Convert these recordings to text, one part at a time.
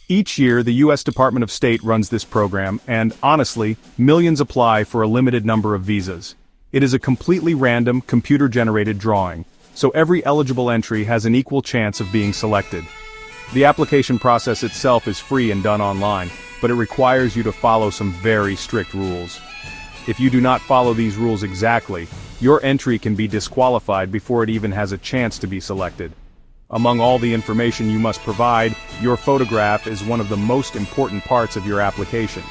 Each year, the U.S. Department of State runs this program, and, honestly, millions apply for a limited number of visas. It is a completely random, computer-generated drawing, so every eligible entry has an equal chance of being selected. The application process itself is free and done online, but it requires you to follow some very strict rules. If you do not follow these rules exactly, your entry can be disqualified before it even has a chance to be selected. Among all the information you must provide, your photograph is one of the most important parts of your application.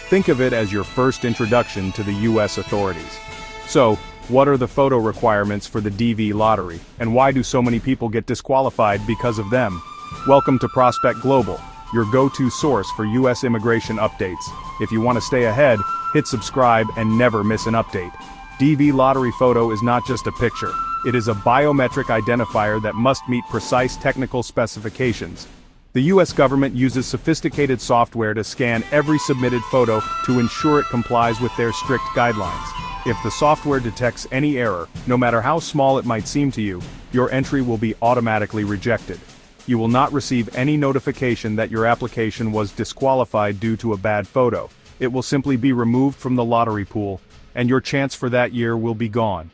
Think of it as your first introduction to the U.S. authorities. So, what are the photo requirements for the DV lottery, and why do so many people get disqualified because of them? Welcome to Prospect Global, your go-to source for U.S. immigration updates. If you want to stay ahead, hit subscribe and never miss an update. DV lottery photo is not just a picture. It is a biometric identifier that must meet precise technical specifications. The U.S. government uses sophisticated software to scan every submitted photo to ensure it complies with their strict guidelines. If the software detects any error, no matter how small it might seem to you, your entry will be automatically rejected. You will not receive any notification that your application was disqualified due to a bad photo. It will simply be removed from the lottery pool, and your chance for that year will be gone.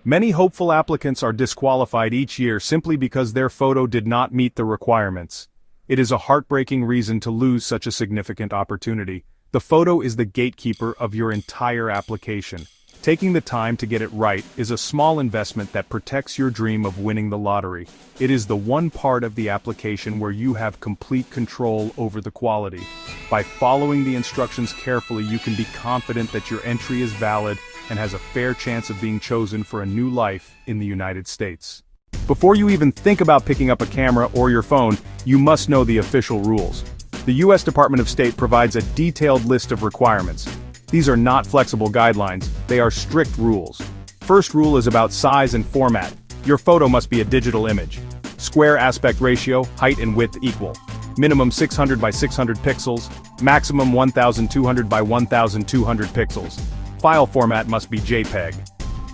Many hopeful applicants are disqualified each year simply because their photo did not meet the requirements. It is a heartbreaking reason to lose such a significant opportunity. The photo is the gatekeeper of your entire application. Taking the time to get it right is a small investment that protects your dream of winning the lottery. It is the one part of the application where you have complete control over the quality. By following the instructions carefully, you can be confident that your entry is valid and has a fair chance of being chosen for a new life in the United States. Before you even think about picking up a camera or your phone, you must know the official rules. The U.S. Department of State provides a detailed list of requirements. These are not flexible guidelines, they are strict rules. First rule is about size and format. Your photo must be a digital image. Square aspect ratio, height and width equal. Minimum 600 by 600 pixels, maximum 1200 by 1200 pixels. File format must be JPEG.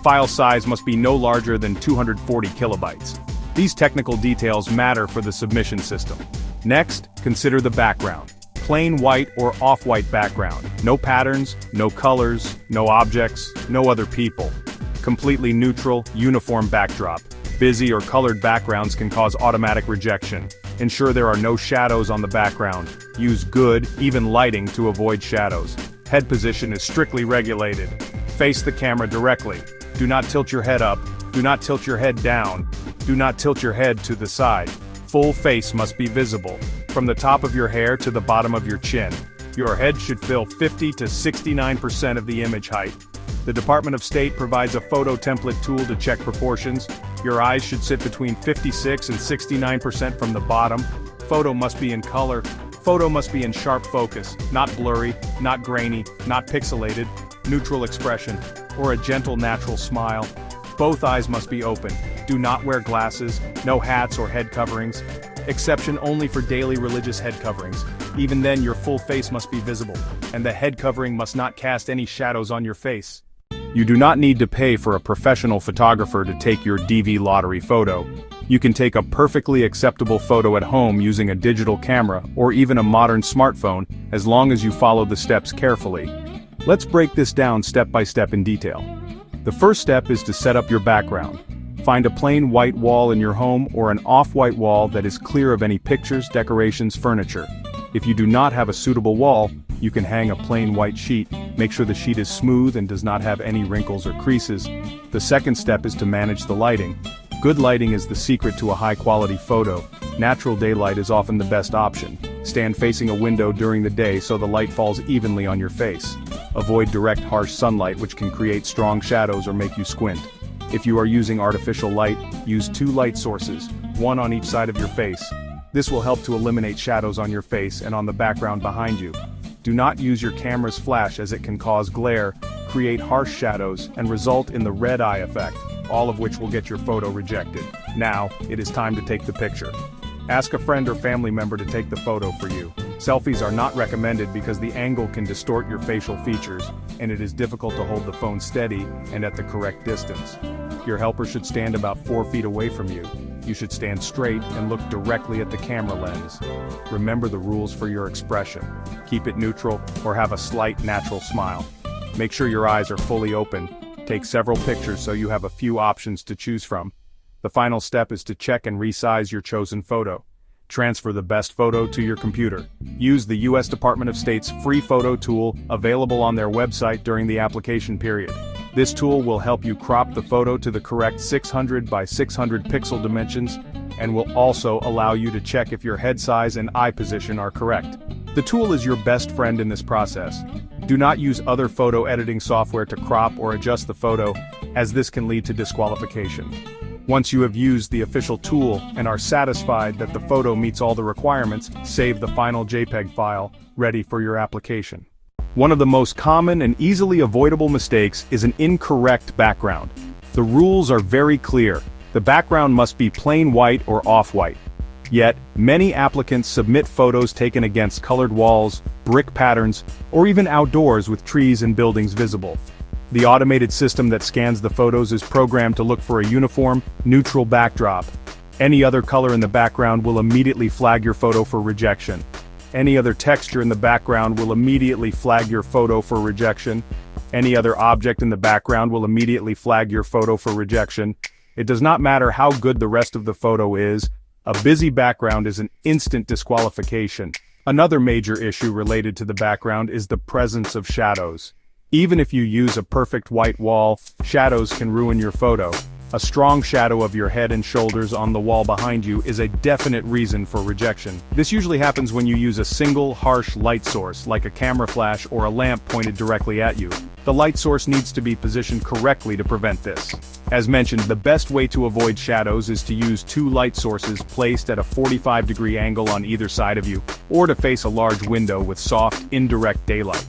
File size must be no larger than 240 kilobytes. These technical details matter for the submission system. Next, consider the background. Plain white or off-white background. No patterns, no colors, no objects, no other people. Completely neutral, uniform backdrop. Busy or colored backgrounds can cause automatic rejection. Ensure there are no shadows on the background. Use good, even lighting to avoid shadows. Head position is strictly regulated. Face the camera directly. Do not tilt your head up. Do not tilt your head down. Do not tilt your head to the side. Full face must be visible, from the top of your hair to the bottom of your chin. Your head should fill 50 to 69% of the image height. The Department of State provides a photo template tool to check proportions. Your eyes should sit between 56 and 69% from the bottom. Photo must be in color. Photo must be in sharp focus, not blurry, not grainy, not pixelated, neutral expression, or a gentle natural smile. Both eyes must be open. Do not wear glasses, no hats or head coverings. Exception only for daily religious head coverings. Even then, your full face must be visible, and the head covering must not cast any shadows on your face. You do not need to pay for a professional photographer to take your DV lottery photo. You can take a perfectly acceptable photo at home using a digital camera or even a modern smartphone, as long as you follow the steps carefully. Let's break this down step by step in detail. The first step is to set up your background. Find a plain white wall in your home or an off-white wall that is clear of any pictures, decorations, furniture. If you do not have a suitable wall, you can hang a plain white sheet. Make sure the sheet is smooth and does not have any wrinkles or creases. The second step is to manage the lighting. Good lighting is the secret to a high-quality photo. Natural daylight is often the best option. Stand facing a window during the day so the light falls evenly on your face. Avoid direct harsh sunlight, which can create strong shadows or make you squint. If you are using artificial light, use 2 light sources, one on each side of your face. This will help to eliminate shadows on your face and on the background behind you. Do not use your camera's flash, as it can cause glare, create harsh shadows, and result in the red eye effect, all of which will get your photo rejected. Now, it is time to take the picture. Ask a friend or family member to take the photo for you. Selfies are not recommended because the angle can distort your facial features, and it is difficult to hold the phone steady and at the correct distance. Your helper should stand about 4 feet away from you. You should stand straight and look directly at the camera lens. Remember the rules for your expression. Keep it neutral or have a slight natural smile. Make sure your eyes are fully open. Take several pictures so you have a few options to choose from. The final step is to check and resize your chosen photo. Transfer the best photo to your computer. Use the U.S. Department of State's free photo tool available on their website during the application period. This tool will help you crop the photo to the correct 600 by 600 pixel dimensions and will also allow you to check if your head size and eye position are correct. The tool is your best friend in this process. Do not use other photo editing software to crop or adjust the photo, as this can lead to disqualification. Once you have used the official tool and are satisfied that the photo meets all the requirements, save the final JPEG file, ready for your application. One of the most common and easily avoidable mistakes is an incorrect background. The rules are very clear. The background must be plain white or off-white. Yet, many applicants submit photos taken against colored walls, brick patterns, or even outdoors with trees and buildings visible. The automated system that scans the photos is programmed to look for a uniform, neutral backdrop. Any other color in the background will immediately flag your photo for rejection. Any other texture in the background will immediately flag your photo for rejection. Any other object in the background will immediately flag your photo for rejection. It does not matter how good the rest of the photo is, a busy background is an instant disqualification. Another major issue related to the background is the presence of shadows. Even if you use a perfect white wall, shadows can ruin your photo. A strong shadow of your head and shoulders on the wall behind you is a definite reason for rejection. This usually happens when you use a single, harsh light source, like a camera flash or a lamp pointed directly at you. The light source needs to be positioned correctly to prevent this. As mentioned, the best way to avoid shadows is to use two light sources placed at a 45-degree angle on either side of you, or to face a large window with soft, indirect daylight.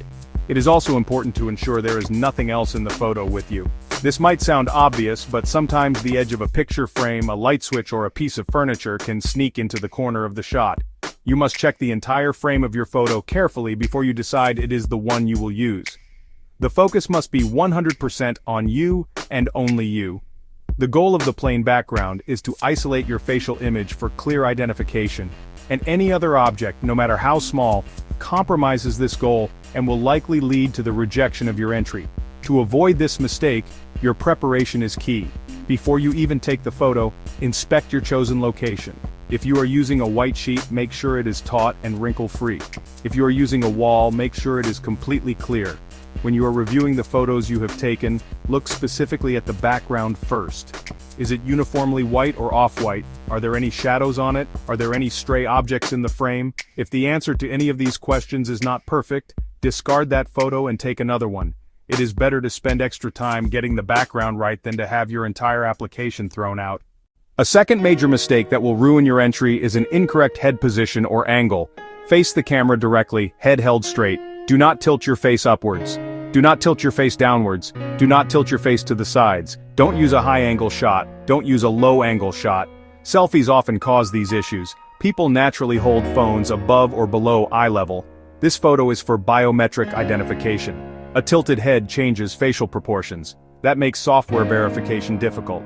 It is also important to ensure there is nothing else in the photo with you. This might sound obvious, but sometimes the edge of a picture frame, a light switch, or a piece of furniture can sneak into the corner of the shot. You must check the entire frame of your photo carefully before you decide it is the one you will use. The focus must be 100% on you and only you. The goal of the plain background is to isolate your facial image for clear identification, and any other object, no matter how small, compromises this goal and will likely lead to the rejection of your entry. To avoid this mistake, your preparation is key. Before you even take the photo, inspect your chosen location. If you are using a white sheet, make sure it is taut and wrinkle-free. If you are using a wall, make sure it is completely clear. When you are reviewing the photos you have taken, look specifically at the background first. Is it uniformly white or off-white? Are there any shadows on it? Are there any stray objects in the frame? If the answer to any of these questions is not perfect, discard that photo and take another one. It is better to spend extra time getting the background right than to have your entire application thrown out. A second major mistake that will ruin your entry is an incorrect head position or angle. Face the camera directly, head held straight. Do not tilt your face upwards. Do not tilt your face downwards. Do not tilt your face to the sides. Don't use a high-angle shot. Don't use a low-angle shot. Selfies often cause these issues. People naturally hold phones above or below eye level. This photo is for biometric identification. A tilted head changes facial proportions. That makes software verification difficult.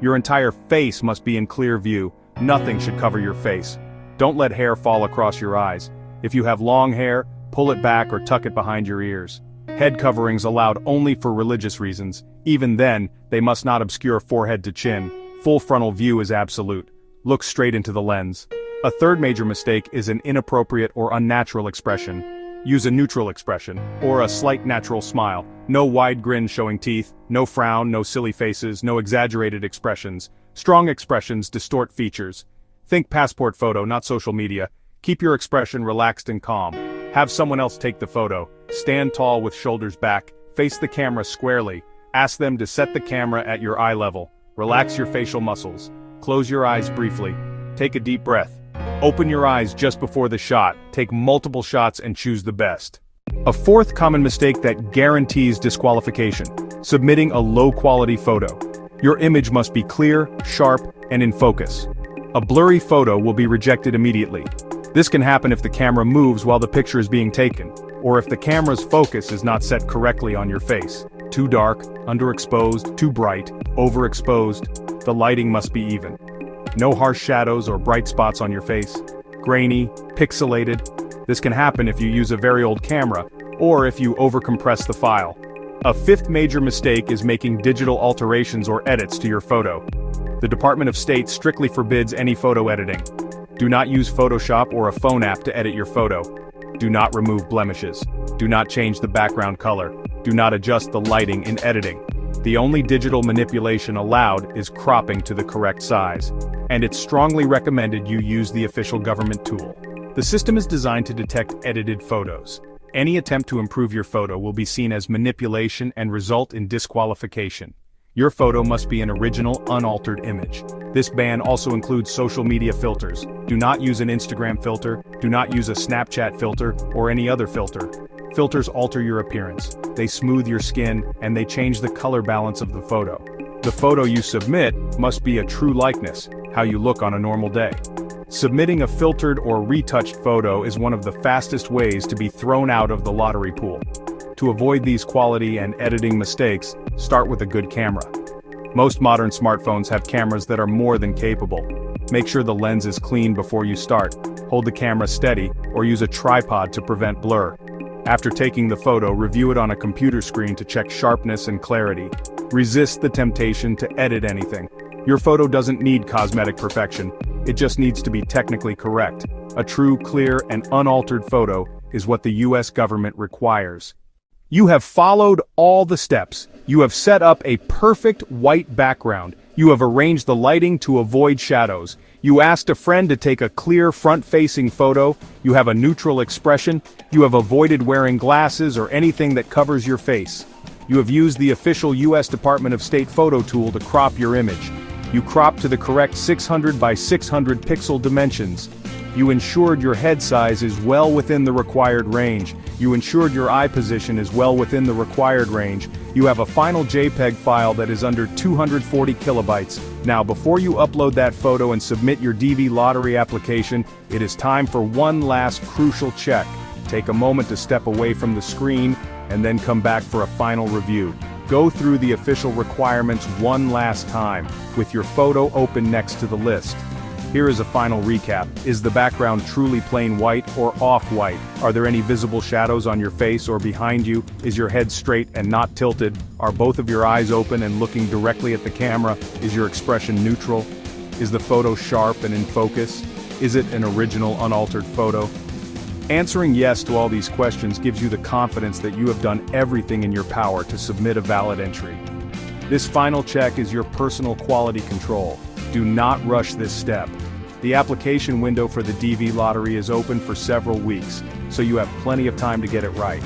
Your entire face must be in clear view. Nothing should cover your face. Don't let hair fall across your eyes. If you have long hair, pull it back or tuck it behind your ears. Head coverings allowed only for religious reasons. Even then, they must not obscure forehead to chin. Full frontal view is absolute. Look straight into the lens. A third major mistake is an inappropriate or unnatural expression. Use a neutral expression, or a slight natural smile. No wide grin showing teeth, no frown, no silly faces, no exaggerated expressions. Strong expressions distort features. Think passport photo, not social media. Keep your expression relaxed and calm. Have someone else take the photo. Stand tall with shoulders back. Face the camera squarely. Ask them to set the camera at your eye level. Relax your facial muscles. Close your eyes briefly. Take a deep breath. Open your eyes just before the shot. Take multiple shots and choose the best. A fourth common mistake that guarantees disqualification: submitting a low-quality photo. Your image must be clear, sharp, and in focus. A blurry photo will be rejected immediately. This can happen if the camera moves while the picture is being taken, or if the camera's focus is not set correctly on your face. Too dark, underexposed, too bright, overexposed. The lighting must be even. No harsh shadows or bright spots on your face. Grainy, pixelated. This can happen if you use a very old camera, or if you overcompress the file. A fifth major mistake is making digital alterations or edits to your photo. The Department of State strictly forbids any photo editing. Do not use Photoshop or a phone app to edit your photo. Do not remove blemishes. Do not change the background color. Do not adjust the lighting in editing. The only digital manipulation allowed is cropping to the correct size, and it's strongly recommended you use the official government tool. The system is designed to detect edited photos. Any attempt to improve your photo will be seen as manipulation and result in disqualification. Your photo must be an original, unaltered image. This ban also includes social media filters. Do not use an Instagram filter, do not use a Snapchat filter, or any other filter. Filters alter your appearance, they smooth your skin, and they change the color balance of the photo. The photo you submit must be a true likeness, how you look on a normal day. Submitting a filtered or retouched photo is one of the fastest ways to be thrown out of the lottery pool. To avoid these quality and editing mistakes, start with a good camera. Most modern smartphones have cameras that are more than capable. Make sure the lens is clean before you start. Hold the camera steady, or use a tripod to prevent blur. After taking the photo, review it on a computer screen to check sharpness and clarity. Resist the temptation to edit anything. Your photo doesn't need cosmetic perfection, it just needs to be technically correct. A true, clear, and unaltered photo is what the US government requires. You have followed all the steps. You have set up a perfect white background. You have arranged the lighting to avoid shadows. You asked a friend to take a clear front-facing photo. You have a neutral expression. You have avoided wearing glasses or anything that covers your face. You have used the official US Department of State photo tool to crop your image. You cropped to the correct 600 by 600 pixel dimensions. You ensured your head size is well within the required range. You ensured your eye position is well within the required range. You have a final JPEG file that is under 240 kilobytes. Now, before you upload that photo and submit your DV lottery application, it is time for one last crucial check. Take a moment to step away from the screen and then come back for a final review. Go through the official requirements one last time, with your photo open next to the list. Here is a final recap. Is the background truly plain white or off-white? Are there any visible shadows on your face or behind you? Is your head straight and not tilted? Are both of your eyes open and looking directly at the camera? Is your expression neutral? Is the photo sharp and in focus? Is it an original, unaltered photo? Answering yes to all these questions gives you the confidence that you have done everything in your power to submit a valid entry. This final check is your personal quality control. Do not rush this step. The application window for the DV lottery is open for several weeks, so you have plenty of time to get it right.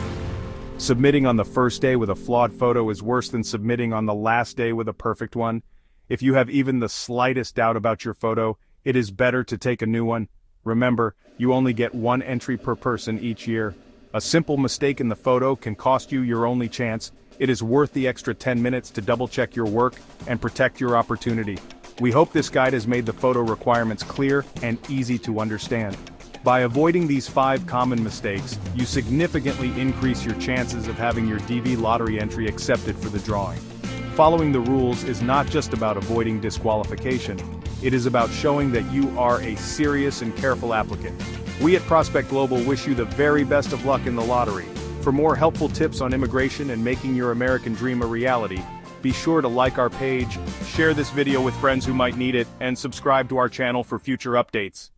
Submitting on the first day with a flawed photo is worse than submitting on the last day with a perfect one. If you have even the slightest doubt about your photo, it is better to take a new one. Remember, you only get one entry per person each year. A simple mistake in the photo can cost you your only chance. It is worth the extra 10 minutes to double-check your work and protect your opportunity. We hope this guide has made the photo requirements clear and easy to understand. By avoiding these 5 common mistakes, you significantly increase your chances of having your DV lottery entry accepted for the drawing. Following the rules is not just about avoiding disqualification. It is about showing that you are a serious and careful applicant. We at Prospect Global wish you the very best of luck in the lottery. For more helpful tips on immigration and making your American dream a reality, be sure to like our page, share this video with friends who might need it, and subscribe to our channel for future updates.